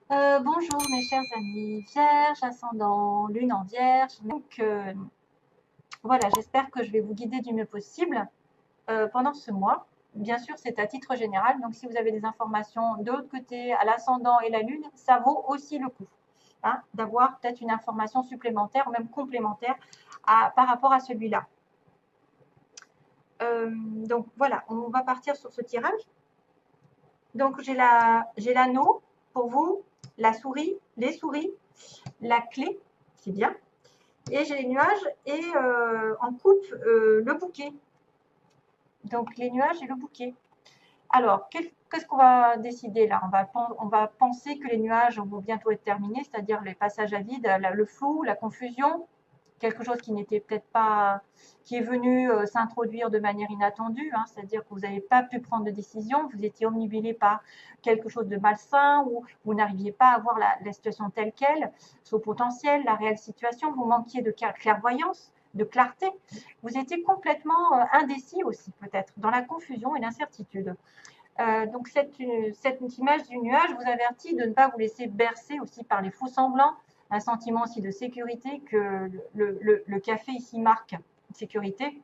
Bonjour mes chers amis, Vierge, ascendant, lune en Vierge. Donc voilà, j'espère que je vais vous guider du mieux possible pendant ce mois. Bien sûr, c'est à titre général, donc si vous avez des informations de l'autre côté, à l'ascendant et la lune, ça vaut aussi le coup hein, d'avoir peut-être une information supplémentaire ou même complémentaire par rapport à celui-là. Donc voilà, on va partir sur ce tirage. Donc j'ai l'anneau pour vous, la souris, les souris, la clé, c'est bien. Et j'ai les nuages et en coupe le bouquet. Donc les nuages et le bouquet. Alors, qu'est-ce qu'on va décider là? On va penser que les nuages vont bientôt être terminés, c'est-à-dire les passages à vide, le flou, la confusion, quelque chose qui n'était peut-être pas, qui est venu s'introduire de manière inattendue, hein, c'est-à-dire que vous n'avez pas pu prendre de décision, vous étiez omnibulé par quelque chose de malsain ou vous n'arriviez pas à voir la situation telle qu'elle, son potentiel, la réelle situation, vous manquiez de clairvoyance, de clarté, vous étiez complètement indécis aussi peut-être, dans la confusion et l'incertitude. Donc cette image du nuage vous avertit de ne pas vous laisser bercer aussi par les faux semblants, un sentiment aussi de sécurité que le café ici marque sécurité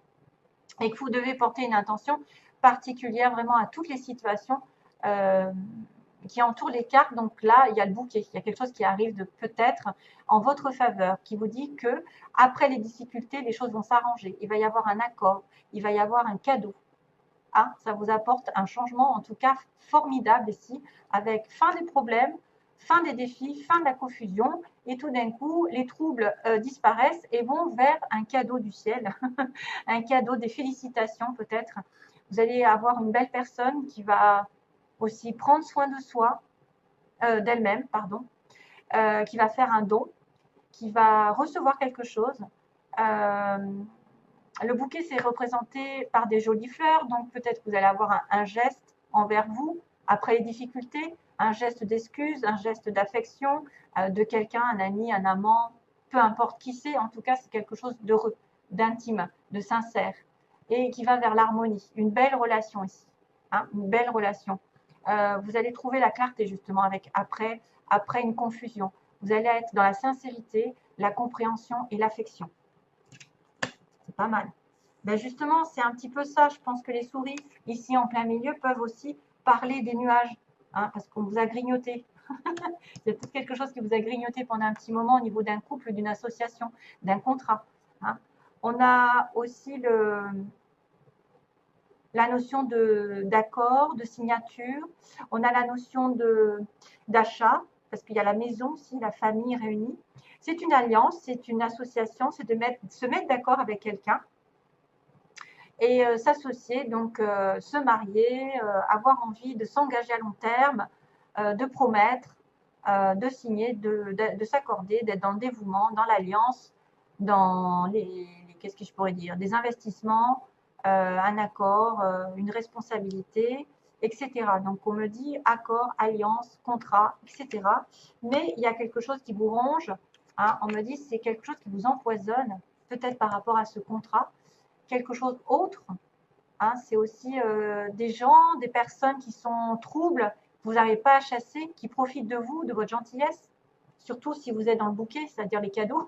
et que vous devez porter une intention particulière vraiment à toutes les situations euh, qui entourent les cartes. Donc là, il y a le bouquet, il y a quelque chose qui arrive de peut-être en votre faveur, qui vous dit que après les difficultés, les choses vont s'arranger. Il va y avoir un accord, il va y avoir un cadeau. Ah, ça vous apporte un changement, en tout cas formidable ici, avec fin des problèmes, fin des défis, fin de la confusion, et tout d'un coup, les troubles disparaissent et vont vers un cadeau du ciel, un cadeau des félicitations peut-être. Vous allez avoir une belle personne qui va aussi prendre soin de soi, d'elle-même, pardon, qui va faire un don, qui va recevoir quelque chose. Euh, le bouquet, c'est représenté par des jolies fleurs, donc peut-être que vous allez avoir un geste envers vous après les difficultés, un geste d'excuse, un geste d'affection de quelqu'un, un ami, un amant, peu importe qui c'est, en tout cas, c'est quelque chose d'heureux, d'intime, de sincère et qui va vers l'harmonie. Une belle relation ici, hein, une belle relation. Vous allez trouver la clarté justement avec après une confusion. Vous allez être dans la sincérité, la compréhension et l'affection. C'est pas mal. Ben justement, c'est un petit peu ça. Je pense que les souris, ici en plein milieu, peuvent aussi parler des nuages, hein, parce qu'on vous a grignoté. Il y a peut-être quelque chose qui vous a grignoté pendant un petit moment au niveau d'un couple, d'une association, d'un contrat. Hein. On a aussi la notion d'accord, de signature. On a la notion d'achat, parce qu'il y a la maison aussi, la famille réunie. C'est une alliance, c'est une association, c'est de se mettre d'accord avec quelqu'un et s'associer, donc se marier, avoir envie de s'engager à long terme, de promettre, de signer, de s'accorder, d'être dans le dévouement, dans l'alliance, dans qu'est-ce que je pourrais dire, des investissements, un accord, une responsabilité, etc. Donc on me dit accord, alliance, contrat, etc. Mais il y a quelque chose qui vous ronge, hein, on me dit c'est quelque chose qui vous empoisonne, peut-être par rapport à ce contrat, quelque chose autre, hein, c'est aussi des gens, des personnes qui sont troubles, que vous n'arrivez pas à chasser, qui profitent de vous, de votre gentillesse, surtout si vous êtes dans le bouquet, c'est-à-dire les cadeaux.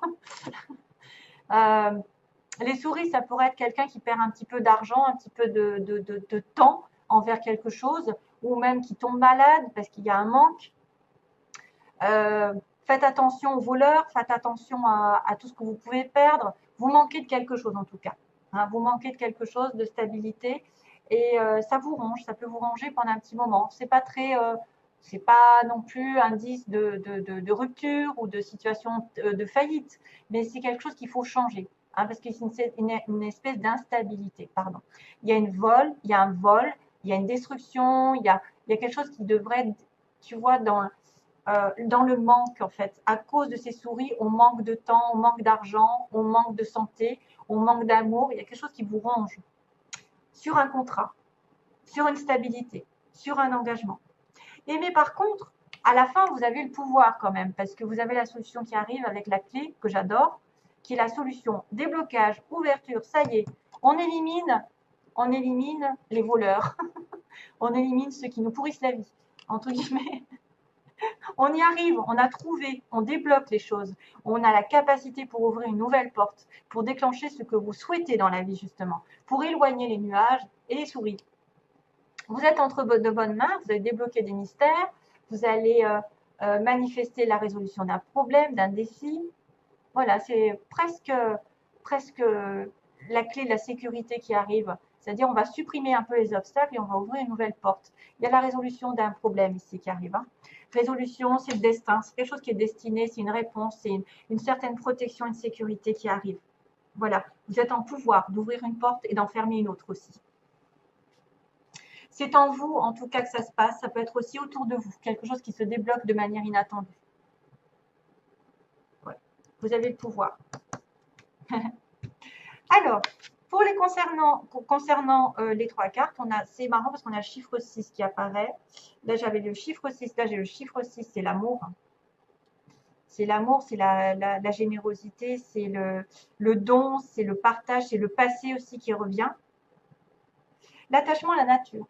euh, les souris, ça pourrait être quelqu'un qui perd un petit peu d'argent, un petit peu de temps envers quelque chose, ou même qui tombe malade parce qu'il y a un manque. Euh, Faites attention aux voleurs, faites attention à tout ce que vous pouvez perdre. Vous manquez de quelque chose en tout cas. Hein, vous manquez de quelque chose, de stabilité, et ça vous ronge, ça peut vous ranger pendant un petit moment. C'est pas non plus indice de rupture ou de situation de faillite, mais c'est quelque chose qu'il faut changer, hein, parce que c'est une espèce d'instabilité. Pardon. Il y a un vol, il y a une destruction, il y a quelque chose qui devrait, tu vois, dans le manque en fait. À cause de ces souris, on manque de temps, on manque d'argent, on manque de santé, on manque d'amour. Il y a quelque chose qui vous ronge sur un contrat, sur une stabilité, sur un engagement. Et mais par contre, à la fin, vous avez le pouvoir quand même, parce que vous avez la solution qui arrive avec la clé que j'adore, qui est la solution déblocage, ouverture. Ça y est, on élimine les voleurs, on élimine ceux qui nous pourrissent la vie, entre guillemets. On y arrive, on a trouvé, on débloque les choses. On a la capacité pour ouvrir une nouvelle porte, pour déclencher ce que vous souhaitez dans la vie, justement, pour éloigner les nuages et les souris. Vous êtes entre de bonnes mains, vous allez débloquer des mystères, vous allez manifester la résolution d'un problème, d'un défi. Voilà, c'est presque la clé de la sécurité qui arrive. C'est-à-dire, on va supprimer un peu les obstacles et on va ouvrir une nouvelle porte. Il y a la résolution d'un problème ici qui arrive. Hein. Résolution, c'est le destin, c'est quelque chose qui est destiné, c'est une réponse, c'est une certaine protection, une sécurité qui arrive. Voilà, vous êtes en pouvoir d'ouvrir une porte et d'en fermer une autre aussi. C'est en vous, en tout cas, que ça se passe. Ça peut être aussi autour de vous, quelque chose qui se débloque de manière inattendue. Ouais. Vous avez le pouvoir. Alors, pour les concernant les trois cartes, c'est marrant parce qu'on a le chiffre 6 qui apparaît. Là, j'avais le chiffre 6, là j'ai le chiffre 6, c'est l'amour. C'est l'amour, c'est la générosité, c'est le don, c'est le partage, c'est le passé aussi qui revient. L'attachement à la nature.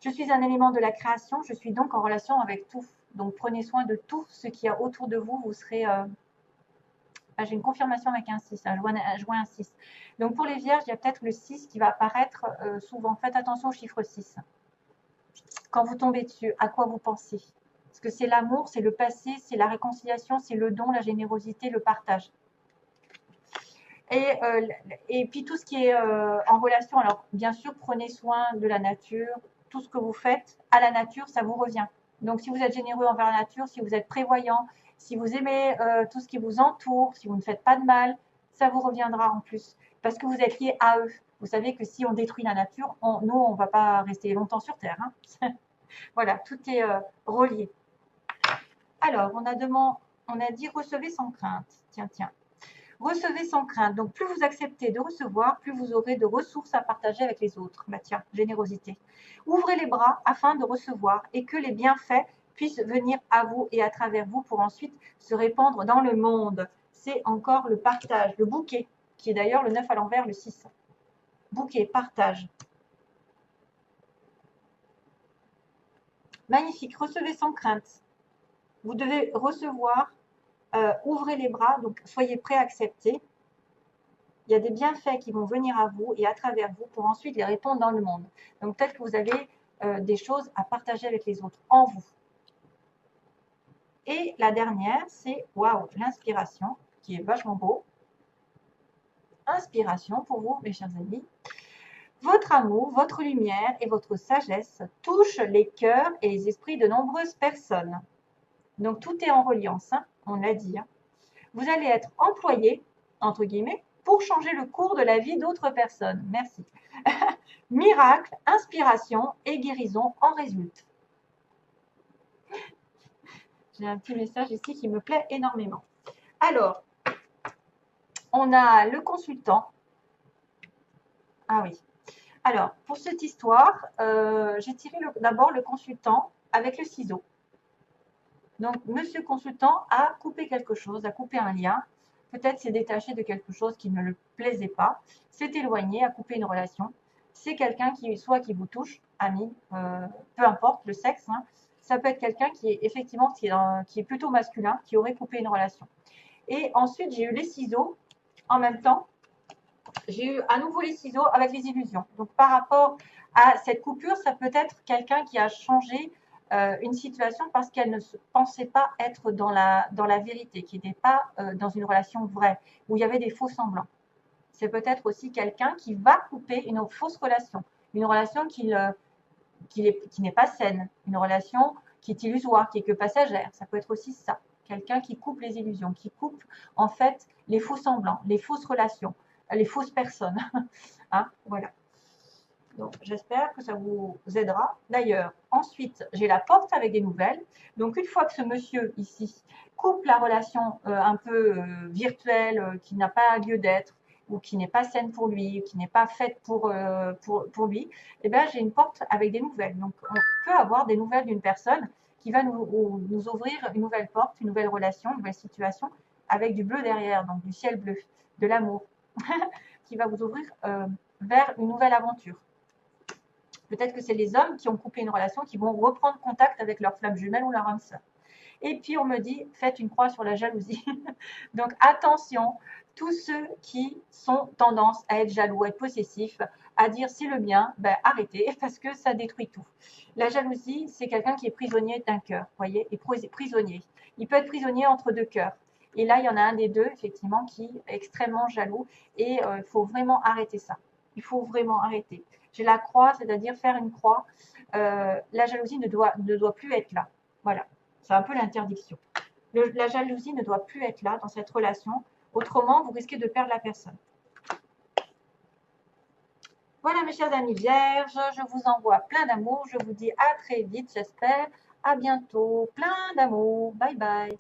Je suis un élément de la création, je suis donc en relation avec tout. Donc prenez soin de tout ce qu'il y a autour de vous. Vous serez... j'ai une confirmation avec un 6, je vois un 6. Donc pour les vierges, il y a peut-être le 6 qui va apparaître souvent. Faites attention au chiffre 6. Quand vous tombez dessus, à quoi vous pensez? Parce que c'est l'amour, c'est le passé, c'est la réconciliation, c'est le don, la générosité, le partage. Et puis tout ce qui est en relation, alors bien sûr, prenez soin de la nature. Tout ce que vous faites à la nature, ça vous revient. Donc si vous êtes généreux envers la nature, si vous êtes prévoyant, si vous aimez tout ce qui vous entoure, si vous ne faites pas de mal, ça vous reviendra en plus. Parce que vous êtes lié à eux. Vous savez que si on détruit la nature, nous, on ne va pas rester longtemps sur Terre. Hein. Voilà, tout est relié. Alors, on a dit recevez sans crainte. Tiens. Recevez sans crainte. Donc, plus vous acceptez de recevoir, plus vous aurez de ressources à partager avec les autres. Bah, tiens, générosité. Ouvrez les bras afin de recevoir et que les bienfaits puissent venir à vous et à travers vous pour ensuite se répandre dans le monde. C'est encore le partage, le bouquet, qui est d'ailleurs le 9 à l'envers, le 6. Bouquet, partage. Magnifique. Recevez sans crainte. Vous devez recevoir. Ouvrez les bras, donc soyez prêts à accepter. Il y a des bienfaits qui vont venir à vous et à travers vous pour ensuite les répandre dans le monde. Donc peut-être que vous avez des choses à partager avec les autres en vous. Et la dernière, c'est waouh, l'inspiration, qui est vachement beau. Inspiration pour vous, mes chers amis. Votre amour, votre lumière et votre sagesse touchent les cœurs et les esprits de nombreuses personnes. Donc tout est en reliance, hein, on l'a dit. Hein. Vous allez être employé, entre guillemets, pour changer le cours de la vie d'autres personnes. Merci. Miracle, inspiration et guérison en résultent. J'ai un petit message ici qui me plaît énormément. Alors, on a le consultant. Ah oui. Alors, pour cette histoire, j'ai tiré d'abord le consultant avec le ciseau. Donc, monsieur consultant a coupé quelque chose, a coupé un lien. Peut-être s'est détaché de quelque chose qui ne le plaisait pas, s'est éloigné, a coupé une relation. C'est quelqu'un qui, soit qui vous touche, ami, peu importe le sexe. Hein. Ça peut être quelqu'un qui est effectivement qui est plutôt masculin, qui aurait coupé une relation. Et ensuite, j'ai eu les ciseaux en même temps. J'ai eu à nouveau les ciseaux avec les illusions. Donc, par rapport à cette coupure, ça peut être quelqu'un qui a changé une situation parce qu'elle ne se pensait pas être dans la vérité, qui n'était pas dans une relation vraie, où il y avait des faux semblants. C'est peut-être aussi quelqu'un qui va couper une fausse relation, une relation qui n'est pas saine, une relation qui est illusoire, qui est que passagère. Ça peut être aussi ça. Quelqu'un qui coupe les illusions, qui coupe en fait les faux semblants, les fausses relations, les fausses personnes. Hein, voilà. Donc, j'espère que ça vous aidera. D'ailleurs, ensuite, j'ai la porte avec des nouvelles. Donc, une fois que ce monsieur ici coupe la relation un peu virtuelle, qui n'a pas lieu d'être, ou qui n'est pas saine pour lui, qui n'est pas faite pour lui, eh bien, j'ai une porte avec des nouvelles. Donc, on peut avoir des nouvelles d'une personne qui va nous ouvrir une nouvelle porte, une nouvelle relation, une nouvelle situation, avec du bleu derrière, donc du ciel bleu, de l'amour, qui va vous ouvrir vers une nouvelle aventure. Peut-être que c'est les hommes qui ont coupé une relation qui vont reprendre contact avec leur flamme jumelle ou leur âme sœur. Et puis, on me dit, faites une croix sur la jalousie. Donc, attention, tous ceux qui sont tendance à être jaloux, à être possessifs, à dire c'est le bien, ben, arrêtez, parce que ça détruit tout. La jalousie, c'est quelqu'un qui est prisonnier d'un cœur, voyez, et prisonnier. Il peut être prisonnier entre deux cœurs. Et là, il y en a un des deux, effectivement, qui est extrêmement jaloux. Et il faut vraiment arrêter ça. Il faut vraiment arrêter. J'ai la croix, c'est-à-dire faire une croix. La jalousie ne doit plus être là. Voilà, c'est un peu l'interdiction. La jalousie ne doit plus être là dans cette relation. Autrement, vous risquez de perdre la personne. Voilà mes chers amis vierges, je vous envoie plein d'amour. Je vous dis à très vite, j'espère. À bientôt. Plein d'amour. Bye bye.